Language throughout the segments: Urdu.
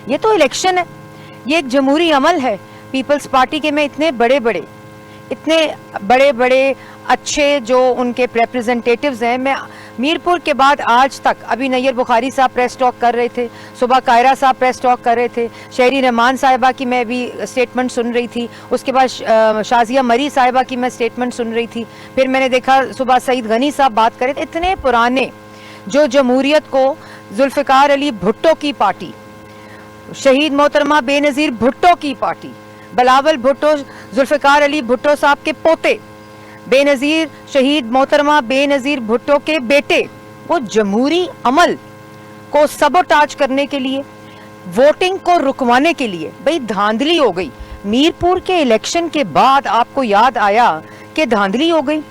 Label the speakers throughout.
Speaker 1: یہ تو الیکشن ہے, یہ ایک جمہوری عمل ہے. پیپلز پارٹی کے میں اتنے بڑے بڑے اچھے جو ان کے ریپرزنٹیٹیوز ہیں, میں میرپور کے بعد آج تک, ابھی نیر بخاری صاحب پریس ٹاک کر رہے تھے, صبح قاہرہ صاحب پریس ٹاک کر رہے تھے, شہری رحمان صاحبہ کی میں بھی سٹیٹمنٹ سن رہی تھی, اس کے بعد شازیہ مری صاحبہ کی میں سٹیٹمنٹ سن رہی تھی, پھر میں نے دیکھا صبح سعید غنی صاحب بات کرے تھے. اتنے پرانے جو جمہوریت کو ذوالفقار علی بھٹو کی پارٹی, شہید محترمہ بے نظیر بھٹو کی پارٹی, بلاول بھٹو ذوالفقار علی بھٹو صاحب کے پوتے, بے نظیر شہید محترمہ بے نظیر بھٹو کے بیٹے, وہ جمہوری عمل کو سبوٹاج کرنے کے لیے, ووٹنگ کو رکوانے کے لیے, بھئی دھاندلی ہو گئی. میرپور کے الیکشن کے بعد آپ کو یاد آیا کہ دھاندلی ہو گئی.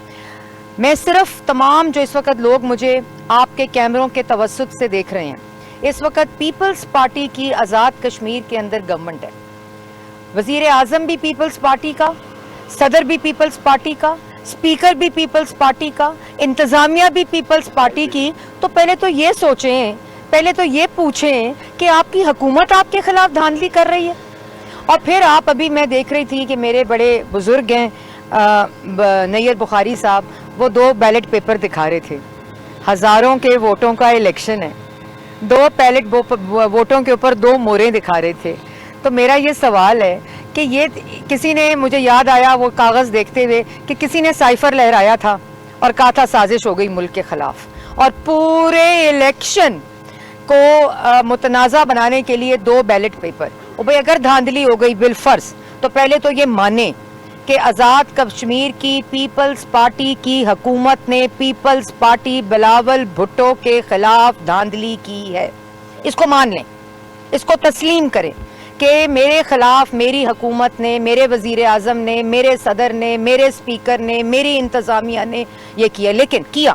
Speaker 1: میں صرف تمام جو اس وقت لوگ مجھے آپ کے کیمروں کے توسط سے دیکھ رہے ہیں, اس وقت پیپلز پارٹی کی آزاد کشمیر کے اندر گورنمنٹ ہے, وزیر اعظم بھی پیپلز پارٹی کا, صدر بھی پیپلز پارٹی کا, اسپیکر بھی پیپلز پارٹی کا, انتظامیہ بھی پیپلز پارٹی کی. تو پہلے تو یہ سوچیں, پہلے تو یہ پوچھیں کہ آپ کی حکومت آپ کے خلاف دھاندلی کر رہی ہے. اور پھر آپ, ابھی میں دیکھ رہی تھی کہ میرے بڑے بزرگ ہیں نیر بخاری صاحب, وہ 2 بیلٹ پیپر دکھا رہے تھے. ہزاروں کے ووٹوں کا الیکشن ہے, 2 بیلٹ ووٹوں کے اوپر 2 موریں دکھا رہے تھے. تو میرا یہ سوال ہے کہ یہ کسی نے, مجھے یاد آیا وہ کاغذ دیکھتے ہوئے کہ کسی نے سائفر لہرایا تھا اور کہا تھا سازش ہو گئی ملک کے خلاف, اور پورے الیکشن کو متنازع بنانے کے لیے 2 بیلٹ پیپر. اور بھئی اگر دھاندلی ہو گئی بالفرض, تو پہلے تو یہ مانیں کہ آزاد کشمیر کی پیپلز پارٹی کی حکومت نے پیپلز پارٹی بلاول بھٹو کے خلاف دھاندلی کی ہے. اس کو مان لیں, اس کو تسلیم کریں کہ میرے خلاف میری حکومت نے, میرے وزیر اعظم نے, میرے صدر نے, میرے اسپیکر نے, میری انتظامیہ نے یہ کیا. لیکن کیا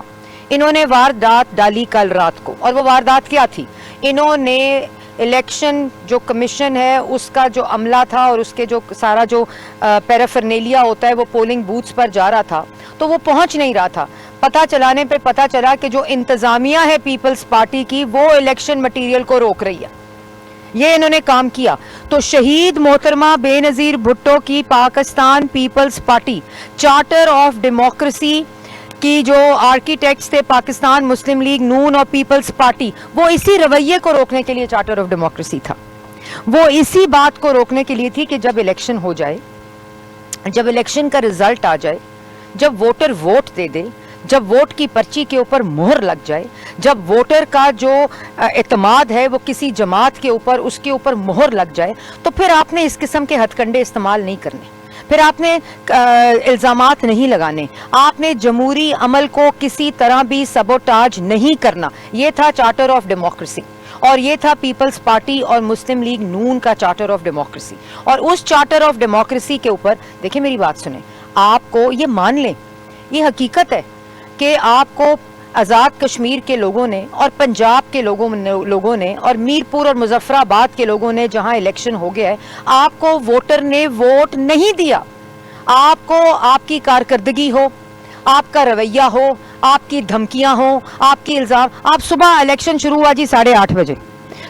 Speaker 1: انہوں نے واردات ڈالی کل رات کو, اور وہ واردات کیا تھی؟ انہوں نے الیکشن جو کمیشن ہے اس کا جو عملہ تھا اور اس کے جو سارا جو پیرافرنیلیا ہوتا ہے وہ پولنگ بوتھس پر جا رہا تھا, تو وہ پہنچ نہیں رہا تھا. پتہ چلانے پہ پتہ چلا کہ جو انتظامیہ ہے پیپلز پارٹی کی, وہ الیکشن مٹیریل کو روک رہی ہے. یہ انہوں نے کام کیا. تو شہید محترمہ بے نظیر بھٹو کی Pakistan Peoples Party, charter of democracy کی جو آرکیٹیکٹس تھے پاکستان مسلم لیگ نون اور پیپلز پارٹی, وہ اسی رویے کو روکنے کے لیے چارٹر آف ڈیموکریسی تھا. وہ اسی بات کو روکنے کے لیے تھی کہ جب الیکشن ہو جائے, جب الیکشن کا رزلٹ آ جائے, جب ووٹر ووٹ دے دے, جب ووٹ کی پرچی کے اوپر مہر لگ جائے, جب ووٹر کا جو اعتماد ہے وہ کسی جماعت کے اوپر, اس کے اوپر مہر لگ جائے, تو پھر آپ نے اس قسم کے ہتھ کنڈے استعمال نہیں کرنے, پھر آپ نے الزامات نہیں لگانے, آپ نے جمہوری عمل کو کسی طرح بھی سبوٹاج نہیں کرنا. یہ تھا چارٹر آف ڈیموکریسی, اور یہ تھا پیپلز پارٹی اور مسلم لیگ نون کا چارٹر آف ڈیموکریسی. اور اس چارٹر آف ڈیموکریسی کے اوپر دیکھیں, میری بات سنیں, آپ کو یہ مان لیں, یہ حقیقت ہے کہ آپ کو آزاد کشمیر کے لوگوں نے اور پنجاب کے لوگوں نے اور میرپور اور مظفر آباد کے لوگوں نے, جہاں الیکشن ہو گیا ہے, آپ کو ووٹر نے ووٹ نہیں دیا. آپ کو آپ کی کارکردگی ہو, آپ کا رویہ ہو, آپ کی دھمکیاں ہوں, آپ کی الزام, آپ صبح الیکشن شروع ہوا جی 8:30 بجے,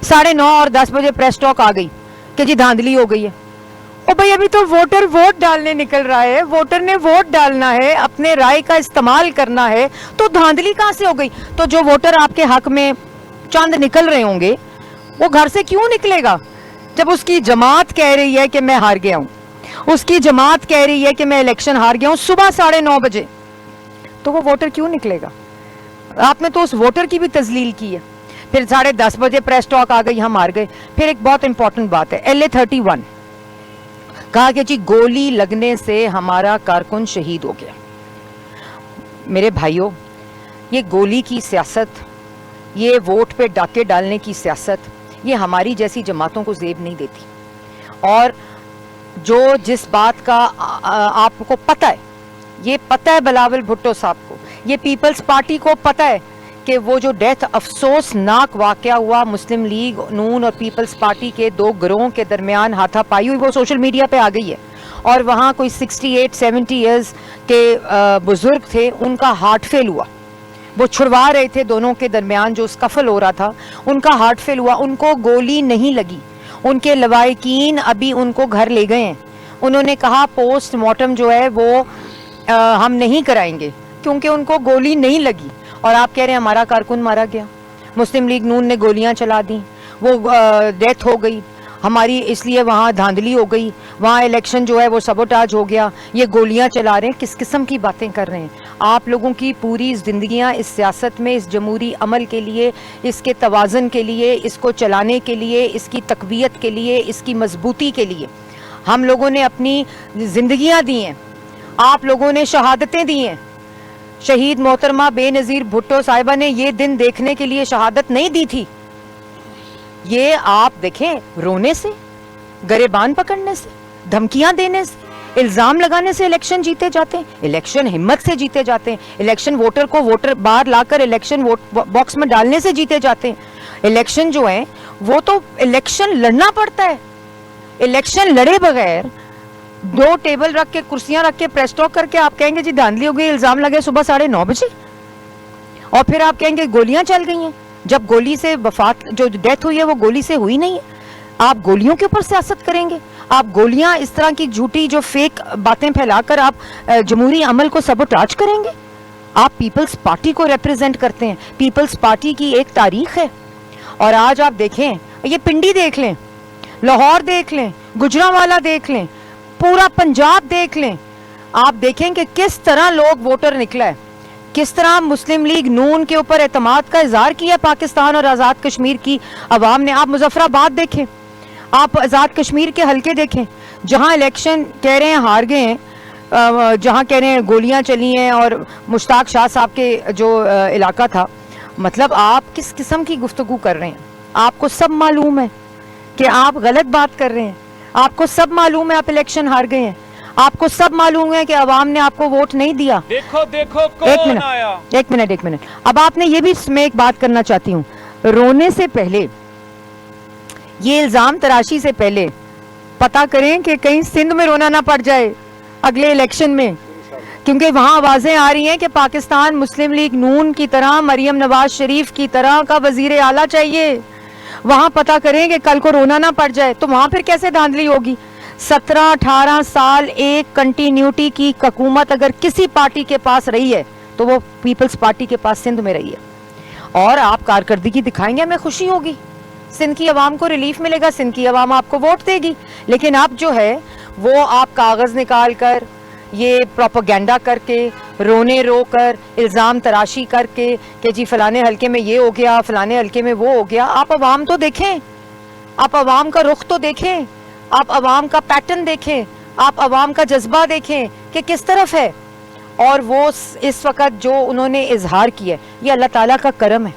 Speaker 1: 9:30 اور 10 بجے پریس ٹاک آ گئی کہ جی دھاندلی ہو گئی ہے. او بھئی ابھی تو ووٹر ووٹ ڈالنے نکل رہا ہے, ووٹر نے ووٹ ڈالنا ہے, اپنے رائے کا استعمال کرنا ہے, تو دھاندلی کہاں سے ہو گئی؟ تو جو ووٹر آپ کے حق میں چند نکل رہے ہوں گے, وہ گھر سے کیوں نکلے گا جب اس کی جماعت کہہ رہی ہے کہ میں ہار گیا ہوں, اس کی جماعت کہہ رہی ہے کہ میں الیکشن ہار گیا ہوں صبح 9:30 بجے, تو وہ ووٹر کیوں نکلے گا؟ آپ نے تو اس ووٹر کی بھی تذلیل کی ہے. پھر 10:30 بجے پریس ٹاک آ گئی, ہم ہار گئے. پھر ایک بہت امپورٹنٹ بات ہے, LA-31 کہا کہ جی گولی لگنے سے ہمارا کارکن شہید ہو گیا. میرے بھائیوں, یہ گولی کی سیاست, یہ ووٹ پہ ڈاکے ڈالنے کی سیاست, یہ ہماری جیسی جماعتوں کو زیب نہیں دیتی. اور جو جس بات کا آپ کو پتہ ہے, یہ پتہ ہے بلاول بھٹو صاحب کو, یہ پیپلز پارٹی کو پتہ ہے کہ وہ جو ڈیتھ افسوسناک واقعہ ہوا مسلم لیگ نون اور پیپلز پارٹی کے 2 گروہوں کے درمیان ہاتھا پائی ہوئی, وہ سوشل میڈیا پہ آ گئی ہے. اور وہاں کوئی 68-70 ایئرز کے بزرگ تھے, ان کا ہارٹ فیل ہوا, وہ چھڑوا رہے تھے دونوں کے درمیان جو اسکفل ہو رہا تھا, ان کا ہارٹ فیل ہوا, ان کو گولی نہیں لگی, ان کے لواحقین ابھی ان کو گھر لے گئے ہیں. انہوں نے کہا پوسٹ مارٹم جو ہے وہ ہم نہیں کرائیں گے کیونکہ ان کو گولی نہیں لگی. اور آپ کہہ رہے ہیں ہمارا کارکن مارا گیا, مسلم لیگ نون نے گولیاں چلا دیں, وہ ڈیتھ ہو گئی ہماری, اس لیے وہاں دھاندلی ہو گئی, وہاں الیکشن جو ہے وہ سبوٹاج ہو گیا, یہ گولیاں چلا رہے ہیں. کس قسم کی باتیں کر رہے ہیں آپ؟ لوگوں کی پوری زندگیاں اس سیاست میں, اس جمہوری عمل کے لیے, اس کے توازن کے لیے, اس کو چلانے کے لیے, اس کی تقویت کے لیے, اس کی مضبوطی کے لیے ہم لوگوں نے اپنی زندگیاں دی ہیں. آپ لوگوں نے شہادتیں دی ہیں. شہید محترمہ بے نظیر بھٹو صاحبہ نے یہ دن دیکھنے کے لیے شہادت نہیں دی تھی. یہ آپ دیکھیں, رونے سے, گریبان پکڑنے سے, دھمکیاں دینے سے, الزام لگانے سے الیکشن جیتے جاتے ہیں. الیکشن ہمت سے جیتے جاتے ہیں. الیکشن ووٹر کو ووٹر باہر لا کر الیکشن باکس میں ڈالنے سے جیتے جاتے ہیں. الیکشن جو ہیں وہ تو الیکشن لڑنا پڑتا ہے. الیکشن لڑے بغیر 2 ٹیبل رکھ کے, کرسیاں رکھ کے, پریس ٹاک کر کے آپ کہیں گے جی دھاندلی ہو گئی, الزام لگے صبح 9:30 بجے, اور پھر آپ کہیں گے گولیاں چل گئی ہیں, جب گولی سے وفات جو ڈیتھ ہوئی ہے وہ گولی سے ہوئی نہیں ہے. آپ گولیوں کے اوپر سیاست کریں گے؟ آپ گولیاں اس طرح کی جھوٹی جو فیک باتیں پھیلا کر آپ جمہوری عمل کو سبوٹاج کریں گے؟ آپ پیپلز پارٹی کو ریپریزنٹ کرتے ہیں. پیپلز پارٹی کی ایک تاریخ ہے. اور آج آپ دیکھیں, یہ پنڈی دیکھ لیں, لاہور دیکھ لیں, گجرانوالہ دیکھ لیں, پورا پنجاب دیکھ لیں, آپ دیکھیں کہ کس طرح لوگ ووٹر نکلا ہے, کس طرح مسلم لیگ نون کے اوپر اعتماد کا اظہار کیا پاکستان اور آزاد کشمیر کی عوام نے. آپ مظفر آباد دیکھیں, آپ آزاد کشمیر کے حلقے دیکھیں, جہاں الیکشن کہہ رہے ہیں ہار گئے ہیں, جہاں کہہ رہے ہیں گولیاں چلی ہیں, اور مشتاق شاہ صاحب کے جو علاقہ تھا. مطلب آپ کس قسم کی گفتگو کر رہے ہیں؟ آپ کو سب معلوم ہے کہ آپ غلط بات کر رہے ہیں. آپ کو سب معلوم ہے آپ الیکشن ہار گئے ہیں. آپ کو سب معلوم ہے کہ عوام نے آپ کو ووٹ نہیں دیا.
Speaker 2: دیکھو کون آیا.
Speaker 1: ایک منٹ. اب آپ نے یہ بھی میں ایک بات کرنا چاہتی ہوں, رونے سے پہلے, یہ الزام تراشی سے پہلے پتا کریں کہ کہیں سندھ میں رونا نہ پڑ جائے اگلے الیکشن میں, کیونکہ وہاں آوازیں آ رہی ہیں کہ پاکستان مسلم لیگ نون کی طرح, مریم نواز شریف کی طرح کا وزیر اعلیٰ چاہیے. وہاں پتا کریں کہ کل کو رونا نہ پڑ جائے, تو وہاں پھر کیسے دھاندلی ہوگی؟ 17-18 سال ایک کنٹینیوٹی کی حکومت اگر کسی پارٹی کے پاس رہی ہے تو وہ پیپلز پارٹی کے پاس سندھ میں رہی ہے. اور آپ کارکردگی دکھائیں گے, ہمیں خوشی ہوگی, سندھ کی عوام کو ریلیف ملے گا, سندھ کی عوام آپ کو ووٹ دے گی. لیکن اب جو ہے وہ آپ کاغذ نکال کر, یہ پروپیگنڈا کر کے, رونے رو کر, الزام تراشی کر کے کہ جی فلانے حلقے میں یہ ہو گیا, فلانے حلقے میں وہ ہو گیا. آپ عوام تو دیکھیں, آپ عوام کا رخ تو دیکھیں, آپ عوام کا پیٹرن دیکھیں, آپ عوام کا جذبہ دیکھیں کہ کس طرف ہے. اور وہ اس وقت جو انہوں نے اظہار کیا ہے, یہ اللہ تعالیٰ کا کرم ہے.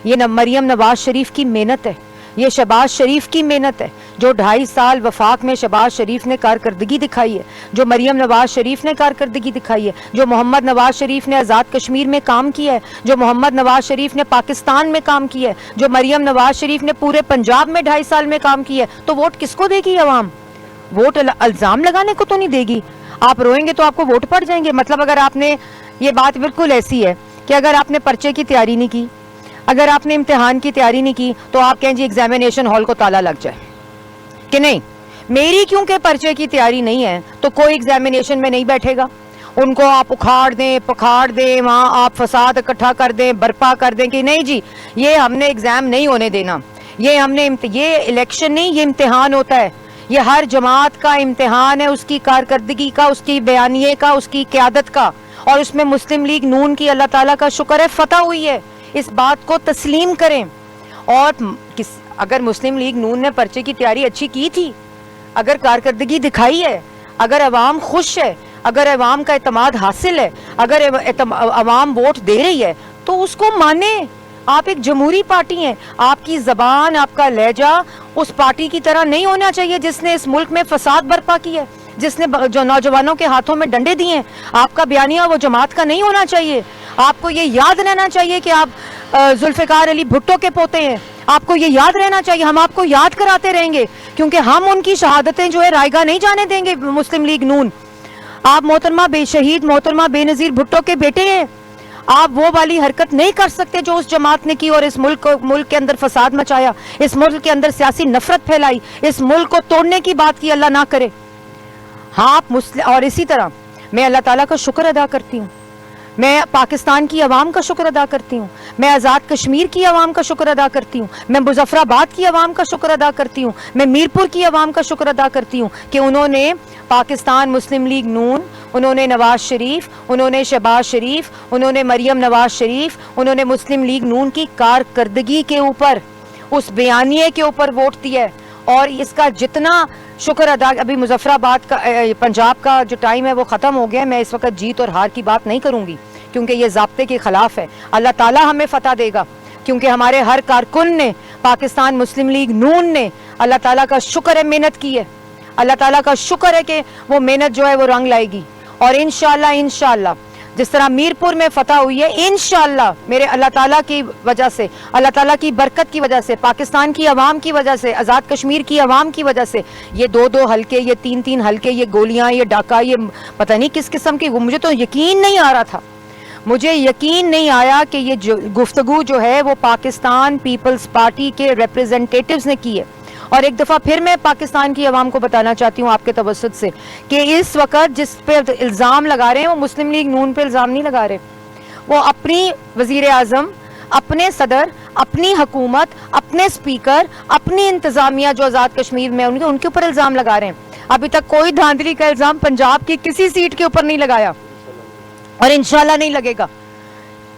Speaker 1: یہ مریم نواز شریف کی محنت ہے, یہ شہباز شریف کی محنت ہے, جو 2.5 سال وفاق میں شہباز شریف نے کارکردگی دکھائی ہے, جو مریم نواز شریف نے کارکردگی دکھائی ہے, جو محمد نواز شریف نے آزاد کشمیر میں کام کیا ہے, جو محمد نواز شریف نے پاکستان میں کام کیا ہے, جو مریم نواز شریف نے پورے پنجاب میں 2.5 سال میں کام کیا ہے. تو ووٹ کس کو دے گی عوام؟ ووٹ الزام لگانے کو تو نہیں دے گی. آپ روئیں گے تو آپ کو ووٹ پڑ جائیں گے. مطلب اگر آپ نے, یہ بات بالکل ایسی ہے کہ اگر آپ نے پرچے کی تیاری نہیں کی, اگر آپ نے امتحان کی تیاری نہیں کی, تو آپ کہیں جی ایگزامینیشن ہال کو تالا لگ جائے کہ نہیں, میری کیونکہ پرچے کی تیاری نہیں ہے تو کوئی ایگزامینیشن میں نہیں بیٹھے گا. ان کو آپ اکھاڑ دیں, پکھاڑ دیں, وہاں آپ فساد اکٹھا کر دیں, برپا کر دیں کہ نہیں جی یہ ہم نے ایگزام نہیں ہونے دینا, یہ ہم نے, یہ الیکشن نہیں, یہ امتحان ہوتا ہے. یہ ہر جماعت کا امتحان ہے, اس کی کارکردگی کا, اس کی بیانیے کا, اس کی قیادت کا. اور اس میں مسلم لیگ نون کی اللہ تعالیٰ کا شکر ہے فتح ہوئی ہے. اس بات کو تسلیم کریں. اور اگر مسلم لیگ نون نے پرچے کی تیاری اچھی کی تھی, اگر کارکردگی دکھائی ہے, اگر عوام خوش ہے, اگر عوام کا اعتماد حاصل ہے, اگر عوام ووٹ دے رہی ہے, تو اس کو مانیں. آپ ایک جمہوری پارٹی ہیں, آپ کی زبان, آپ کا لہجہ اس پارٹی کی طرح نہیں ہونا چاہیے جس نے اس ملک میں فساد برپا کیا ہے, جس نے جو نوجوانوں کے ہاتھوں میں ڈنڈے دیے ہیں. آپ کا بیانیہ وہ جماعت کا نہیں ہونا چاہیے. آپ کو یہ یاد رہنا چاہیے کہ آپ ذوالفقار علی بھٹو کے پوتے ہیں. آپ کو یہ یاد رہنا چاہیے, ہم آپ کو یاد کراتے رہیں گے, کیونکہ ہم ان کی شہادتیں جو ہے رائیگاہ نہیں جانے دیں گے مسلم لیگ نون. آپ شہید محترمہ بے نظیر بھٹو کے بیٹے ہیں. آپ وہ والی حرکت نہیں کر سکتے جو اس جماعت نے کی اور اس ملک کے اندر فساد مچایا, اس ملک کے اندر سیاسی نفرت پھیلائی, اس ملک کو توڑنے کی بات کی, اللہ نہ کرے. ہاں آپ اور اسی طرح میں اللہ تعالیٰ کا شکر ادا کرتی ہوں, میں پاکستان کی عوام کا شکر ادا کرتی ہوں, میں آزاد کشمیر کی عوام کا شکر ادا کرتی ہوں, میں مظفر آباد کی عوام کا شکر ادا کرتی ہوں, میں میرپور کی عوام کا شکر ادا کرتی ہوں کہ انہوں نے پاکستان مسلم لیگ نون, انہوں نے نواز شریف, انہوں نے شہباز شریف, انہوں نے مریم نواز شریف, انہوں نے مسلم لیگ نون کی کارکردگی کے اوپر, اس بیانیے کے اوپر ووٹ دیا ہے. اور اس کا جتنا شکر ادا, ابھی مظفر آباد کا پنجاب کا جو ٹائم ہے وہ ختم ہو گیا, میں اس وقت جیت اور ہار کی بات نہیں کروں گی کیونکہ یہ ضابطے کے خلاف ہے. اللہ تعالیٰ ہمیں فتح دے گا کیونکہ ہمارے ہر کارکن نے, پاکستان مسلم لیگ نون نے, اللہ تعالیٰ کا شکر ہے محنت کی ہے, اللہ تعالیٰ کا شکر ہے کہ وہ محنت جو ہے وہ رنگ لائے گی. اور انشاءاللہ جس طرح میرپور میں فتح ہوئی ہے, انشاءاللہ میرے اللہ تعالیٰ کی وجہ سے, اللہ تعالیٰ کی برکت کی وجہ سے, پاکستان کی عوام کی وجہ سے, آزاد کشمیر کی عوام کی وجہ سے, یہ 2 حلقے, یہ 3 حلقے, یہ گولیاں, یہ ڈاکہ, یہ پتہ نہیں کس قسم کی, مجھے تو یقین نہیں آ رہا تھا, مجھے یقین نہیں آیا کہ یہ گفتگو جو ہے وہ پاکستان پیپلز پارٹی کے ریپریزنٹیٹیوز نے کی ہے. اور ایک دفعہ پھر میں پاکستان کی عوام کو بتانا چاہتی ہوں آپ کے توسط سے کہ اس وقت جس پہ الزام لگا رہے ہیں وہ مسلم لیگ نون پہ الزام نہیں لگا رہے, وہ اپنی وزیر اعظم, اپنے صدر, اپنی حکومت, اپنے اسپیکر, اپنی انتظامیہ جو آزاد کشمیر میں ان کے اوپر الزام لگا رہے ہیں. ابھی تک کوئی دھاندلی کا الزام پنجاب کی کسی سیٹ کے اوپر نہیں لگایا اور انشاءاللہ نہیں لگے گا.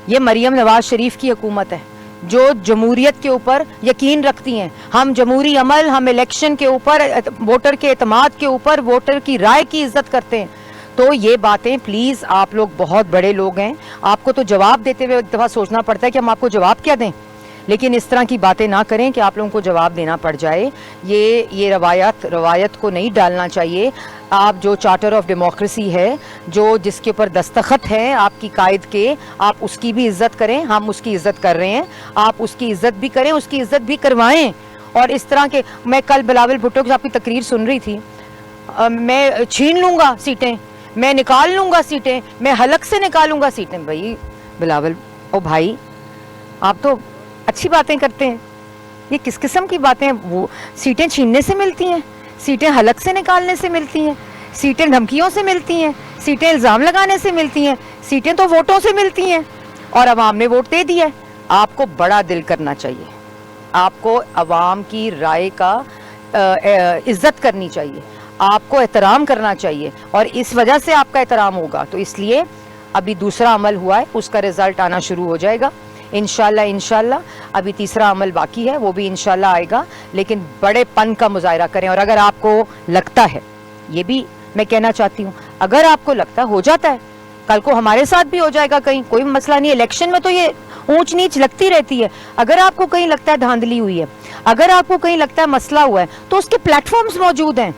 Speaker 1: یہ مریم نواز شریف کی حکومت ہے جو جمہوریت کے اوپر یقین رکھتی ہیں. ہم جمہوری عمل, ہم الیکشن کے اوپر, ووٹر کے اعتماد کے اوپر, ووٹر کی رائے کی عزت کرتے ہیں. تو یہ باتیں پلیز, آپ لوگ بہت بڑے لوگ ہیں, آپ کو تو جواب دیتے ہوئے ایک دفعہ سوچنا پڑتا ہے کہ ہم آپ کو جواب کیا دیں, لیکن اس طرح کی باتیں نہ کریں کہ آپ لوگوں کو جواب دینا پڑ جائے. یہ روایت کو نہیں ڈالنا چاہیے. آپ جو چارٹر آف ڈیموکریسی ہے, جو جس کے اوپر دستخط ہیں آپ کی قائد کے, آپ اس کی بھی عزت کریں. ہم اس کی عزت کر رہے ہیں, آپ اس کی عزت بھی کریں, اس کی عزت بھی کروائیں. اور اس طرح کے, میں کل بلاول بھٹو کی آپ کی تقریر سن رہی تھی, میں چھین لوں گا سیٹیں, میں نکال لوں گا سیٹیں, میں حلق سے نکالوں گا سیٹیں. بھائی بلاول او بھائی, آپ تو اچھی باتیں کرتے ہیں, یہ کس قسم کی باتیں ہیں؟ وہ سیٹیں چھیننے سے ملتی ہیں, سیٹیں حلق سے نکالنے سے ملتی ہیں, سیٹیں دھمکیوں سے ملتی ہیں, سیٹیں الزام لگانے سے ملتی ہیں, سیٹیں تو ووٹوں سے ملتی ہیں اور عوام نے ووٹ دے دیا ہے. آپ کو بڑا دل کرنا چاہیے, آپ کو عوام کی رائے کا عزت کرنی چاہیے, آپ کو احترام کرنا چاہیے اور اس وجہ سے آپ کا احترام ہوگا. تو اس لیے ابھی دوسرا عمل ہوا ہے, اس کا رزلٹ آنا شروع ہو جائے گا انشاءاللہ. ابھی تیسرا عمل باقی ہے, وہ بھی انشاءاللہ آئے گا, لیکن بڑے پن کا مظاہرہ کریں. اور اگر آپ کو لگتا ہے, یہ بھی میں کہنا چاہتی ہوں, اگر آپ کو لگتا ہے, ہو جاتا ہے, کل کو ہمارے ساتھ بھی ہو جائے گا کہیں, کوئی مسئلہ نہیں. الیکشن میں تو یہ اونچ نیچ لگتی رہتی ہے. اگر آپ کو کہیں لگتا ہے دھاندلی ہوئی ہے, اگر آپ کو کہیں لگتا ہے مسئلہ ہوا ہے, تو اس کے پلیٹ فارمز موجود ہیں,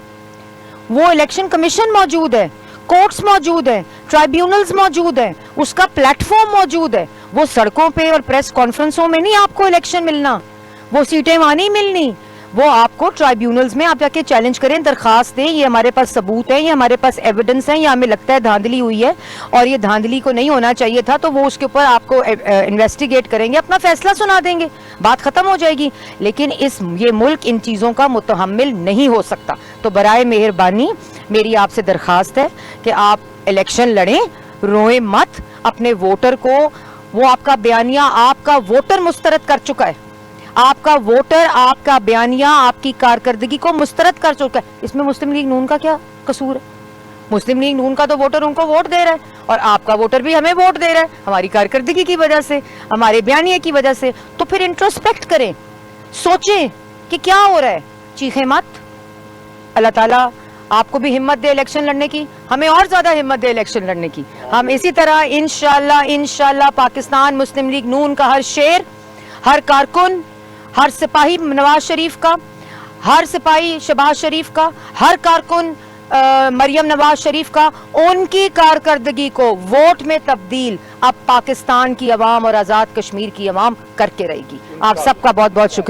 Speaker 1: وہ الیکشن کمیشن موجود ہے, کورٹس موجود ہیں, ٹرائیبیونلز موجود ہیں, اس کا پلیٹ فارم موجود ہے. وہ سڑکوں پہ اور پریس کانفرنسوں میں نہیں آپ کو الیکشن ملنا, وہ سیٹیں وہاں نہیں ملنی, وہ آپ کو ٹرائیبیونلز میں آپ جا کے چیلنج کریں, درخواست دیں, یہ ہمارے پاس ثبوت ہے, یہ ہمارے پاس ایویڈنس ہے, یہ ہمیں لگتا ہے دھاندلی ہوئی ہے اور یہ دھاندلی کو نہیں ہونا چاہیے تھا, تو وہ اس کے اوپر آپ کو انویسٹیگیٹ کریں گے, اپنا فیصلہ سنا دیں گے, بات ختم ہو جائے گی. لیکن یہ ملک ان چیزوں کا متحمل نہیں ہو سکتا. تو برائے مہربانی میری آپ سے درخواست ہے کہ آپ الیکشن لڑیں, روئیں مت, اپنے ووٹر کو, وہ آپ کا بیانیہ آپ کا ووٹر مسترد کر چکا ہے, آپ کا ووٹر آپ کا بیانیہ آپ کی کارکردگی کو مسترد کر چکا ہے. اس میں مسلم لیگ نون کا کیا قصور ہے؟ مسلم لیگ نون کا تو ووٹر ان کو ووٹ دے رہا ہے اور آپ کا ووٹر بھی ہمیں ووٹ دے رہا ہے ہماری کارکردگی کی وجہ سے, ہمارے بیانیے کی وجہ سے. تو پھر انٹروسپیکٹ کریں, سوچیں کہ کیا ہو رہا ہے, چیخیں مت. اللہ تعالیٰ آپ کو بھی ہمت دے الیکشن لڑنے کی, ہمیں اور زیادہ ہمت دے الیکشن لڑنے کی. ہم اسی طرح انشاءاللہ پاکستان مسلم لیگ نون کا ہر شیر, ہر کارکن, ہر سپاہی نواز شریف کا, ہر سپاہی شہباز شریف کا, ہر کارکن مریم نواز شریف کا, ان کی کارکردگی کو ووٹ میں تبدیل اب پاکستان کی عوام اور آزاد کشمیر کی عوام کر کے رہے گی. آپ سب کا بہت بہت شکریہ.